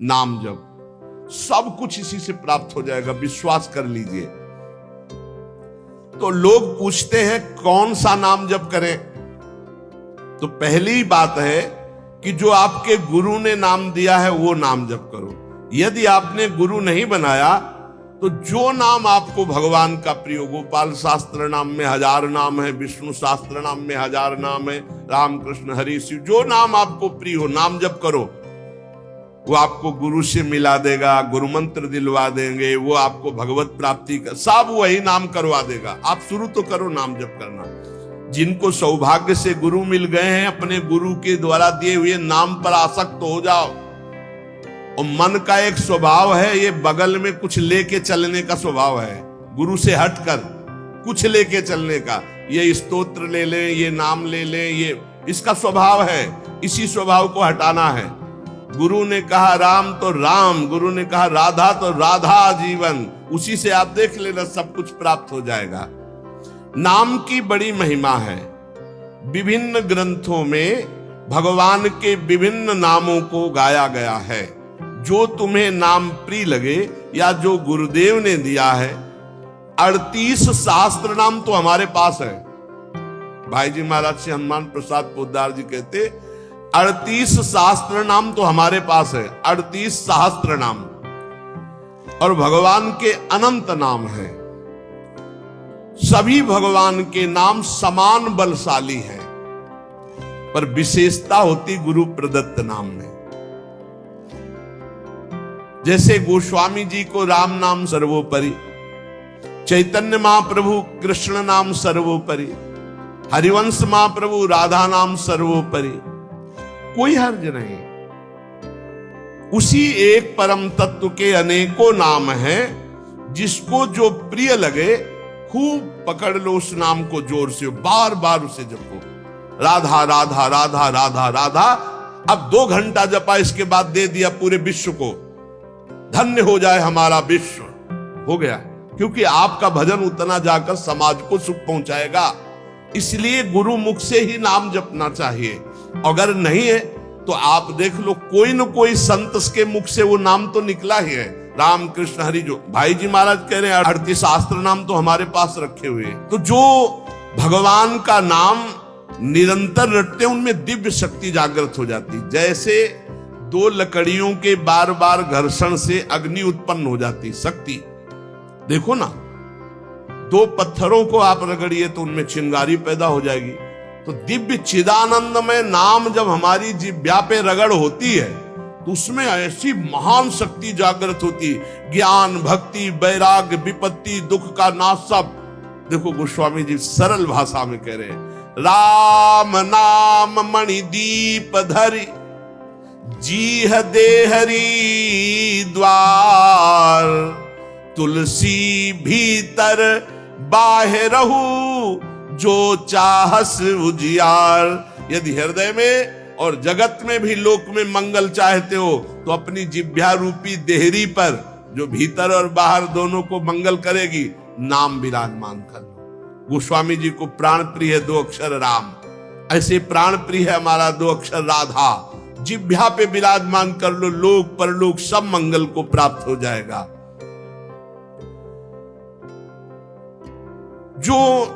नाम जप, सब कुछ इसी से प्राप्त हो जाएगा, विश्वास कर लीजिए। तो लोग पूछते हैं कौन सा नाम जप करें, तो पहली बात है कि जो आपके गुरु ने नाम दिया है वो नाम जप करो। यदि आपने गुरु नहीं बनाया तो जो नाम आपको भगवान का प्रिय, गोपाल शास्त्र नाम में 1000 नाम है, विष्णु शास्त्र नाम में 1000 नाम है, राम कृष्ण हरि शिव, जो नाम आपको प्रिय हो नाम जप करो। वो आपको गुरु से मिला देगा, गुरु मंत्र दिलवा देंगे, वो आपको भगवत प्राप्ति का सब वही नाम करवा देगा। आप शुरू तो करो नाम जप करना। जिनको सौभाग्य से गुरु मिल गए हैं, अपने गुरु के द्वारा दिए हुए नाम पर आसक्त हो जाओ। और मन का एक स्वभाव है, ये बगल में कुछ लेके चलने का स्वभाव है, गुरु से हटकर कुछ लेके चलने का। ये स्तोत्र ले लें, ये नाम ले लें, ये इसका स्वभाव है। इसी स्वभाव को हटाना है। गुरु ने कहा राम तो राम, गुरु ने कहा राधा तो राधा जीवन, उसी से आप देख लेना सब कुछ प्राप्त हो जाएगा। नाम की बड़ी महिमा है। विभिन्न ग्रंथों में भगवान के विभिन्न नामों को गाया गया है। जो तुम्हें नाम प्रिय लगे या जो गुरुदेव ने दिया है। 38 शास्त्र नाम तो हमारे पास है। भाई जी महाराज से हनुमान प्रसाद पोद्दार जी कहते 38 शास्त्र नाम तो हमारे पास है, 38 सहस्त्र नाम। और भगवान के अनंत नाम हैं। सभी भगवान के नाम समान बलशाली हैं, पर विशेषता होती गुरु प्रदत्त नाम में। जैसे गोस्वामी जी को राम नाम सर्वोपरि, चैतन्य महाप्रभु कृष्ण नाम सर्वोपरि, हरिवंश महाप्रभु राधा नाम सर्वोपरि, कोई हर्ज नहीं। उसी एक परम तत्व के अनेकों नाम हैं, जिसको जो प्रिय लगे खूब पकड़ लो उस नाम को, जोर से बार बार उसे जपो। राधा राधा राधा राधा राधा, अब 2 घंटा जपा, इसके बाद दे दिया पूरे विश्व को, धन्य हो जाए हमारा विश्व, हो गया। क्योंकि आपका भजन उतना जाकर समाज को सुख पहुंचाएगा। इसलिए गुरु मुख से ही नाम जपना चाहिए। अगर नहीं है तो आप देख लो, कोई न कोई संत के मुख से वो नाम तो निकला ही है। राम कृष्ण हरि, जो भाई जी महाराज कह रहे हैं 38 शास्त्र नाम तो हमारे पास रखे हुए। तो जो भगवान का नाम निरंतर रटते हैं उनमें दिव्य शक्ति जागृत हो जाती। जैसे 2 लकड़ियों के बार बार घर्षण से अग्नि उत्पन्न हो जाती, शक्ति देखो ना। 2 पत्थरों को आप रगड़िए तो उनमें चिंगारी पैदा हो जाएगी। तो दिव्य चिदानंद में नाम जब हमारी जिह्वा पे रगड़ होती है तो उसमें ऐसी महान शक्ति जागृत होती। ज्ञान भक्ति वैराग्य विपत्ति दुख का नाश सब। देखो गोस्वामी जी सरल भाषा में कह रहे हैं, राम नाम मणि दीप धरि, जीह देहरी द्वार, तुलसी भीतर बाहरहु, जो चाहस उजियार। यदि हृदय में और जगत में भी लोक में मंगल चाहते हो तो अपनी जिह्वा रूपी देहरी पर, जो भीतर और बाहर दोनों को मंगल करेगी, नाम विराजमान कर लो। गोस्वामी जी को प्राण प्रिय है 2 अक्षर राम, ऐसे प्राण प्रिय है हमारा 2 अक्षर राधा। जिह्वा पे विराजमान कर लो, लोक परलोक सब मंगल को प्राप्त हो जाएगा। जो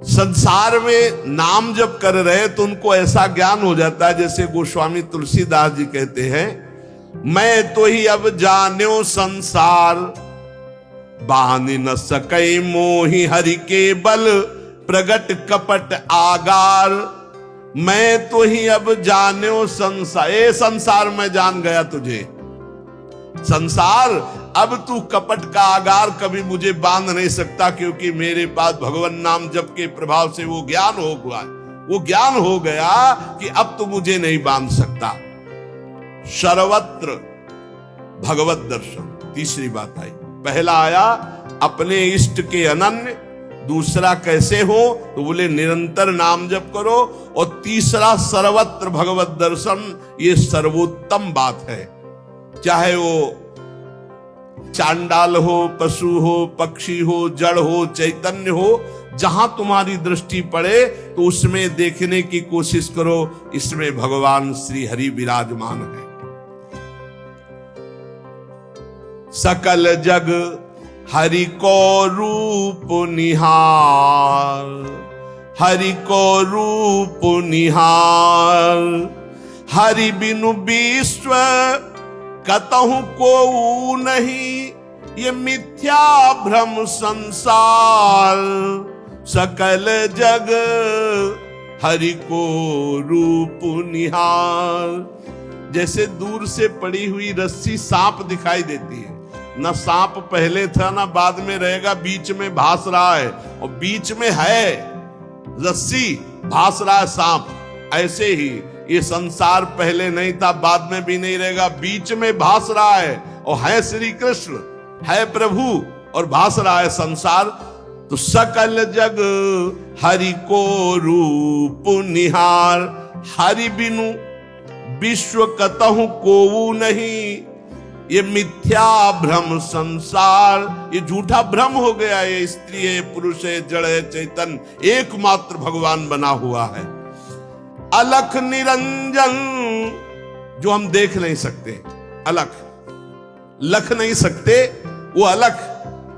संसार में नाम जब कर रहे तो उनको ऐसा ज्ञान हो जाता है, जैसे गोस्वामी तुलसीदास जी कहते हैं, मैं तो ही अब जान्यो संसार, बानी न सकई मोहि हरि के बल, प्रगट कपट आगार। मैं तो ही अब जान्यो संसार, ए संसार मैं जान गया तुझे। संसार अब तू कपट का आगार कभी मुझे बांध नहीं सकता, क्योंकि मेरे पास भगवान नाम जप के प्रभाव से वो ज्ञान हो गया। वो ज्ञान हो गया कि अब तो मुझे नहीं बांध सकता। सर्वत्र भगवत दर्शन, तीसरी बात आई। पहला आया अपने इष्ट के अनन्य, दूसरा कैसे हो तो बोले निरंतर नाम जप करो, और तीसरा सर्वत्र भगवत दर्शन। ये सर्वोत्तम बात है। चाहे वो चांडाल हो, पशु हो, पक्षी हो, जड़ हो, चैतन्य हो, जहां तुम्हारी दृष्टि पड़े तो उसमें देखने की कोशिश करो, इसमें भगवान श्री हरि विराजमान है। सकल जग हरि को रूप निहार, हरि को रूप निहार। हरि बिनु विश्व कतहु को नहीं, ये मिथ्या भ्रम संसार। सकल जग हरि को रूप निहार। जैसे दूर से पड़ी हुई रस्सी सांप दिखाई देती है, ना सांप पहले था ना बाद में रहेगा, बीच में भास रहा है, और बीच में है रस्सी, भास रहा है सांप। ऐसे ही ये संसार पहले नहीं था, बाद में भी नहीं रहेगा, बीच में भास रहा है, और है श्री कृष्ण, है प्रभु, और भास रहा है संसार। तो सकल जग हरि को रूप निहार। हरि बिनु विश्व कतहु कोऊ नहीं, ये मिथ्या भ्रम संसार। ये झूठा भ्रम हो गया, ये स्त्री है, पुरुष है, जड़ है, चैतन एकमात्र भगवान बना हुआ है। अलख निरंजन, जो हम देख नहीं सकते, अलख लख नहीं सकते, वो अलख।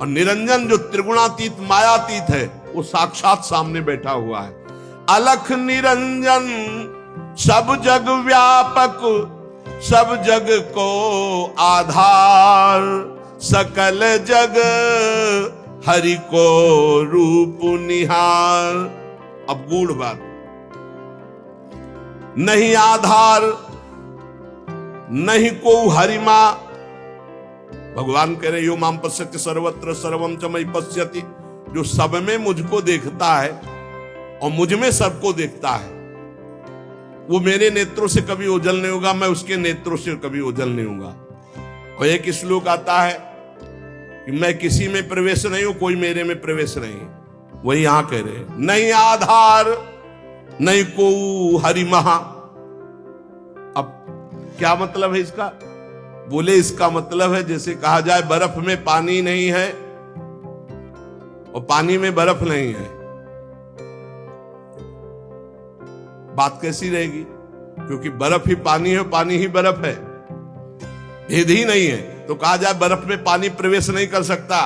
और निरंजन जो त्रिगुणातीत मायातीत है, वो साक्षात सामने बैठा हुआ है। अलख निरंजन सब जग व्यापक, सब जग को आधार। सकल जग हरि को रूप निहार। अब गूढ़ बात, नहीं आधार नहीं को हरिमा। भगवान कह रहे यो माम पश्यति सर्वत्र सर्वम च मयि पश्यति। जो सब में मुझको देखता है और मुझ में सबको देखता है, वो मेरे नेत्रों से कभी ओझल नहीं होगा, मैं उसके नेत्रों से कभी ओझल नहीं होगा। और एक श्लोक आता है कि मैं किसी में प्रवेश नहीं हूं, कोई मेरे में प्रवेश नहीं। वही यहां कह रहे, नहीं आधार नहीं को हरि महा। अब क्या मतलब है इसका? बोले इसका मतलब है जैसे कहा जाए बर्फ में पानी नहीं है और पानी में बर्फ नहीं है, बात कैसी रहेगी? क्योंकि बर्फ ही पानी है, पानी ही बर्फ है, भेद ही नहीं है। तो कहा जाए बर्फ में पानी प्रवेश नहीं कर सकता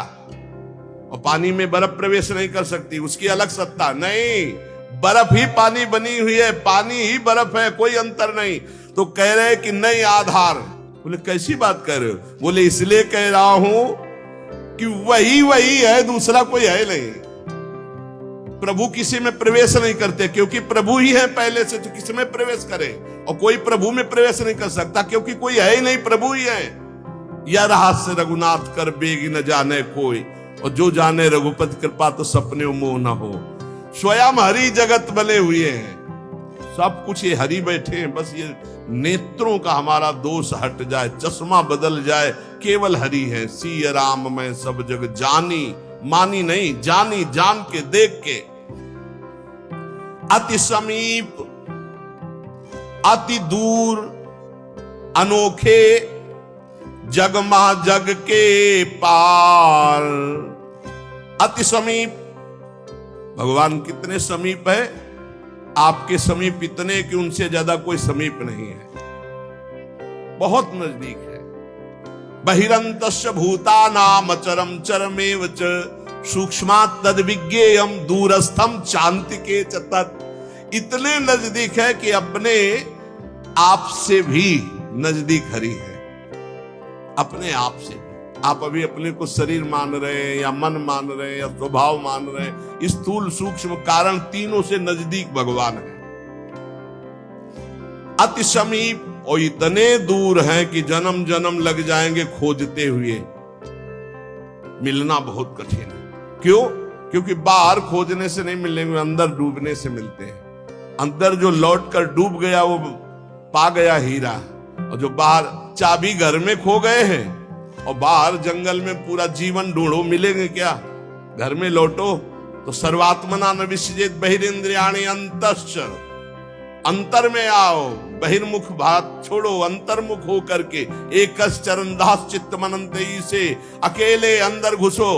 और पानी में बर्फ प्रवेश नहीं कर सकती, उसकी अलग सत्ता नहीं। बर्फ ही पानी बनी हुई है, पानी ही बर्फ है, कोई अंतर नहीं। तो कह रहे कि नहीं आधार। बोले कैसी बात कर रहे हो? बोले इसलिए कह रहा हूं कि वही है, दूसरा कोई है नहीं। प्रभु किसी में प्रवेश नहीं करते क्योंकि प्रभु ही है पहले से, तो किसी में प्रवेश करे? और कोई प्रभु में प्रवेश नहीं कर सकता क्योंकि कोई है ही नहीं, प्रभु ही है। यह रहस्य रघुनाथ कर बेगी न जाने कोई, और जो जाने रघुपति कृपा तो सपने मोह न हो। स्वयं हरि जगत बने हुए हैं, सब कुछ ये हरि बैठे हैं। बस ये नेत्रों का हमारा दोष हट जाए, चश्मा बदल जाए, केवल हरि है। सिय राम मैं सब जग जानी, मानी नहीं, जानी, जान के, देख के। अति समीप अति दूर अनोखे, जग मा जग के पार। अति समीप, भगवान कितने समीप है? आपके समीप इतने कि उनसे ज्यादा कोई समीप नहीं है, बहुत नजदीक है। बहिरंतस्य भूतानाम अचरम चरमेव च, सूक्ष्मात् तद विज्ञेयम दूरस्थम चान्तिके च तत्। इतने नजदीक है कि अपने आप से भी नजदीक हरि है, अपने आप से। आप अभी अपने को शरीर मान रहे हैं या मन मान रहे हैं या स्वभाव मान रहे हैं, स्थूल सूक्ष्म कारण तीनों से नजदीक भगवान है। अति समीप, और इतने दूर हैं कि जन्म जन्म लग जाएंगे खोजते हुए, मिलना बहुत कठिन है। क्यों? क्योंकि बाहर खोजने से नहीं मिलेंगे, अंदर डूबने से मिलते हैं। अंदर जो लौट कर डूब गया वो पा गया हीरा, और जो बाहर चाबी घर में खो गए हैं और बाहर जंगल में पूरा जीवन ढूंढो, मिलेंगे क्या? घर में लौटो तो सर्वात्मना न विसृजेत बहिरिंद्रियाणि अंतश्चर। अंतर में आओ, बहिर्मुख बात छोड़ो, अंतर्मुख हो करके एक चरण दास चित्त मनंते से अकेले अंदर घुसो।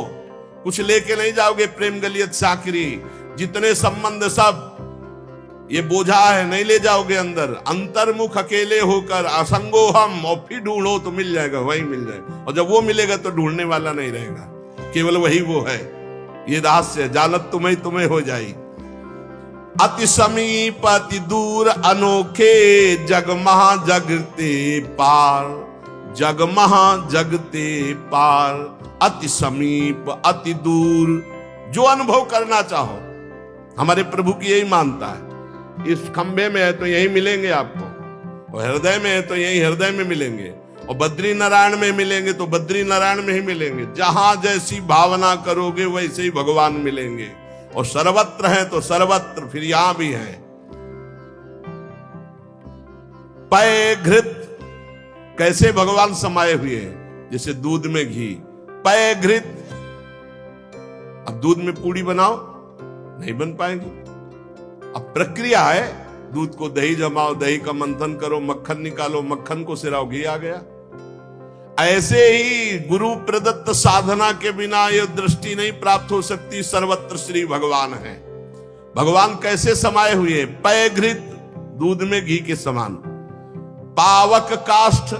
कुछ लेके नहीं जाओगे, प्रेम गलियत साकरी, जितने संबंध सब ये बोझा है, नहीं ले जाओगे अंदर। अंतर्मुख अकेले होकर असंगो हम, और फिर ढूंढो तो मिल जाएगा, वही मिल जाएगा। और जब वो मिलेगा तो ढूंढने वाला नहीं रहेगा, केवल वही वो है। ये रहस्य, जानत तुम्हें तुम्हें हो जाई। अति समीप अति दूर अनोखे, जग महा जगते पार, जग महा जगते पार। अति समीप अति दूर, जो अनुभव करना चाहो, हमारे प्रभु की यही मानता है। इस खंबे में है तो यही मिलेंगे आपको, और हृदय में है तो यही हृदय में मिलेंगे, और बद्री नारायण में मिलेंगे तो बद्री नारायण में ही मिलेंगे। जहां जैसी भावना करोगे वैसे ही भगवान मिलेंगे, और सर्वत्र है तो सर्वत्र फिर यहां भी है। पय घृत, कैसे भगवान समाये हुए हैं, जैसे दूध में घी। पय घृत, अब दूध में पूड़ी बनाओ, नहीं बन पाएगी। अब प्रक्रिया है, दूध को दही जमाओ, दही का मंथन करो, मक्खन निकालो, मक्खन को सिराओ, घी आ गया। ऐसे ही गुरु प्रदत्त साधना के बिना यह दृष्टि नहीं प्राप्त हो सकती। सर्वत्र श्री भगवान है। भगवान कैसे समाये हुए? पय घृत, दूध में घी के समान। पावक काष्ठ,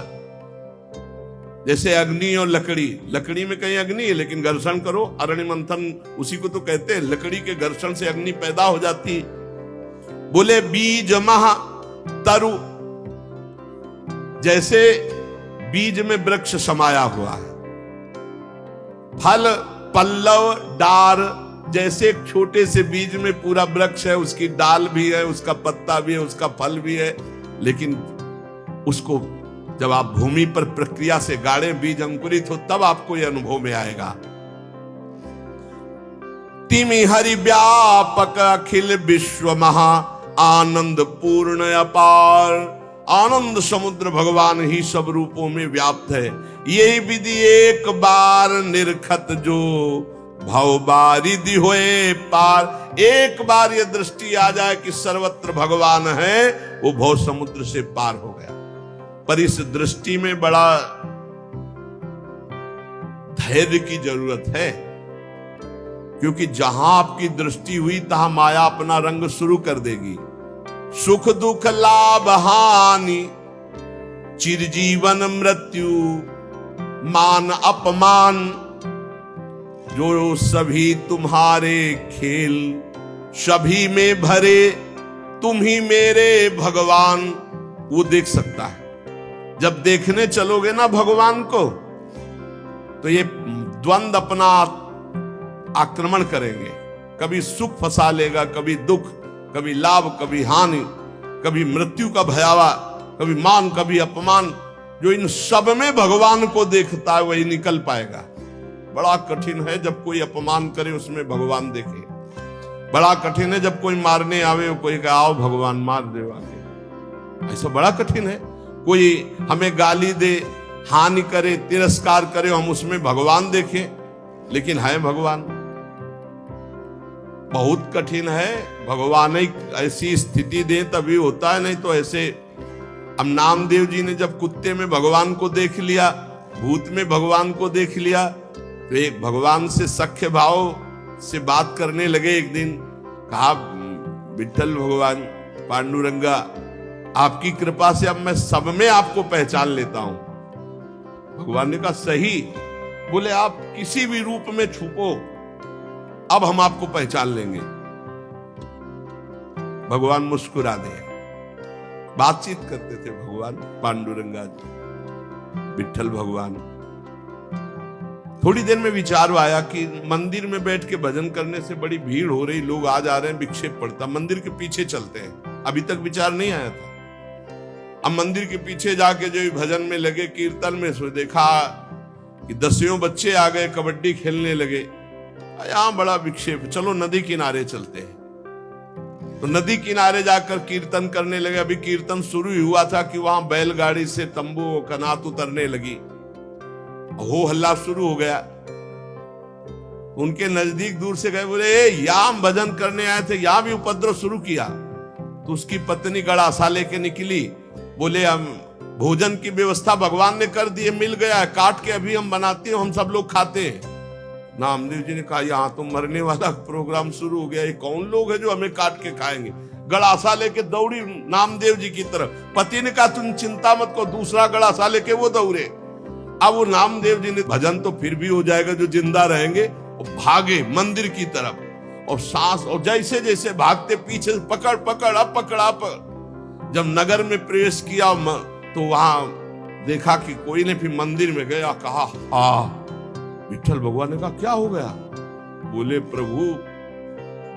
जैसे अग्नि और लकड़ी। लकड़ी में कहीं अग्नि है, लेकिन घर्षण करो, अरण्य मंथन उसी को तो कहते हैं, लकड़ी के घर्षण से अग्नि पैदा हो जाती है। बोले बीज महा तरु, जैसे बीज में वृक्ष समाया हुआ है। फल पल्लव डार, जैसे एक छोटे से बीज में पूरा वृक्ष है, उसकी डाल भी है, उसका पत्ता भी है, उसका फल भी है, लेकिन उसको जब आप भूमि पर प्रक्रिया से गाड़े, बीज अंकुरित हो, तब आपको यह अनुभव में आएगा। तिमि हरि व्यापक अखिल विश्व महा, आनंद पूर्ण अपार। आनंद समुद्र भगवान ही सब रूपों में व्याप्त है। यही विधि एक बार निरखत जो, भव बारिधि होए पार। एक बार ये दृष्टि आ जाए कि सर्वत्र भगवान है, वो भव समुद्र से पार हो गया। पर इस दृष्टि में बड़ा धैर्य की जरूरत है, क्योंकि जहां आपकी दृष्टि हुई तहां माया अपना रंग शुरू कर देगी। सुख दुख लाभ हानि, चिरजीवन मृत्यु, मान अपमान, जो सभी तुम्हारे खेल, सभी में भरे तुम ही मेरे भगवान, वो देख सकता है। जब देखने चलोगे ना भगवान को, तो ये द्वंद्व अपना आक्रमण करेंगे। कभी सुख फंसा लेगा, कभी दुख, कभी लाभ, कभी हानि, कभी मृत्यु का भयावा, कभी मान, कभी अपमान। जो इन सब में भगवान को देखता है वही निकल पाएगा। बड़ा कठिन है जब कोई अपमान करे उसमें भगवान देखे। बड़ा कठिन है जब कोई मारने आवे, कोई कहे आओ भगवान मार दे आके। ऐसा बड़ा कठिन है। कोई हमें गाली दे, हानि करे, तिरस्कार करे, हम उसमें भगवान देखें, लेकिन है भगवान। बहुत कठिन है। भगवान एक ऐसी स्थिति दे तभी होता है, नहीं तो ऐसे। अब नामदेव जी ने जब कुत्ते में भगवान को देख लिया, भूत में भगवान को देख लिया, तो एक भगवान से सख्य भाव से बात करने लगे। एक दिन कहा, विठ्ठल भगवान, पांडुरंगा, आपकी कृपा से अब मैं सब में आपको पहचान लेता हूं। भगवान ने कहा सही। बोले आप किसी भी रूप में छुपो, अब हम आपको पहचान लेंगे। भगवान मुस्कुरा दे। बातचीत करते थे भगवान पांडुरंगा जी, विठ्ठल भगवान। थोड़ी देर में विचार आया कि मंदिर में बैठ के भजन करने से बड़ी भीड़ हो रही, लोग आ जा रहे हैं, विक्षेप पड़ता, मंदिर के पीछे चलते हैं। अभी तक विचार नहीं आया था। अब मंदिर के पीछे जाके जो भजन में लगे, कीर्तन में, सो देखा कि 10 बच्चे आ गए, कबड्डी खेलने लगे। यहां बड़ा विक्षेप, चलो नदी किनारे चलते हैं। तो नदी किनारे जाकर कीर्तन करने लगे। अभी कीर्तन शुरू ही हुआ था कि वहां बैलगाड़ी से तंबू कनात उतरने लगी, हो हल्ला शुरू हो गया। उनके नजदीक दूर से गए, बोले यहां भजन करने आए थे, यहां भी उपद्रव शुरू किया। तो उसकी पत्नी गड़ासा लेके निकली। बोले हम भोजन की व्यवस्था भगवान ने कर दी है, मिल गया है, काट के अभी हम बनाते हैं, हम सब लोग खाते हैं। नामदेव जी ने कहा यहाँ तो मरने वाला प्रोग्राम शुरू हो गया, ये कौन लोग है जो हमें काट के खाएंगे? गड़ासा लेके दौड़ी नामदेव जी की तरफ। पति ने कहा तुम चिंता मत करो, दूसरा गड़ासा लेके वो दौड़े। अब वो नामदेव जी ने भजन तो फिर भी हो जाएगा जो जिंदा रहेंगे, और भागे मंदिर की तरफ, और सांस, और जैसे जैसे भागते पीछे से पकड़ पकड़ अब पकड़ा पर। जब नगर में प्रवेश किया तो वहां देखा कि कोई ने, फिर मंदिर में गया, कहा हाँ। विठल भगवान ने कहा क्या हो गया? बोले प्रभु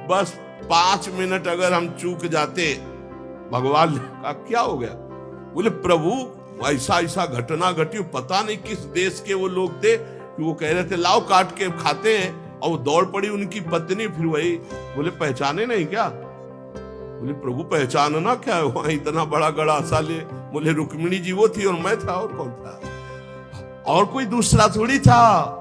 बस 5 मिनट अगर हम चूक जाते। भगवान ने कहा क्या हो गया? बोले प्रभु ऐसा ऐसा घटना घटी, पता नहीं किस देश के वो लोग थे कि वो कह रहे थे लाओ काट के खाते हैं, और वो दौड़ पड़ी उनकी पत्नी। फिर वही बोले पहचाने नहीं क्या? बोले प्रभु पहचानना क्या है, वहां इतना बड़ा गड़ासा ले। बोले रुक्मिणी जी वो थी और मैं था, और कौन था? और कोई दूसरा थोड़ी था।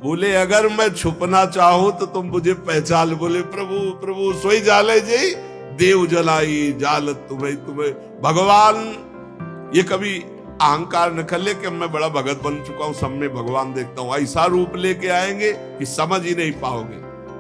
बोले अगर मैं छुपना चाहूं तो तुम मुझे पहचान। बोले प्रभु प्रभु सोई जाले जी देव जलाई जालत तुम्हें। भगवान ये कभी अहंकार न कर ले कि मैं बड़ा भगत बन चुका हूं, सब में भगवान देखता हूं। ऐसा रूप लेके आएंगे कि समझ ही नहीं पाओगे।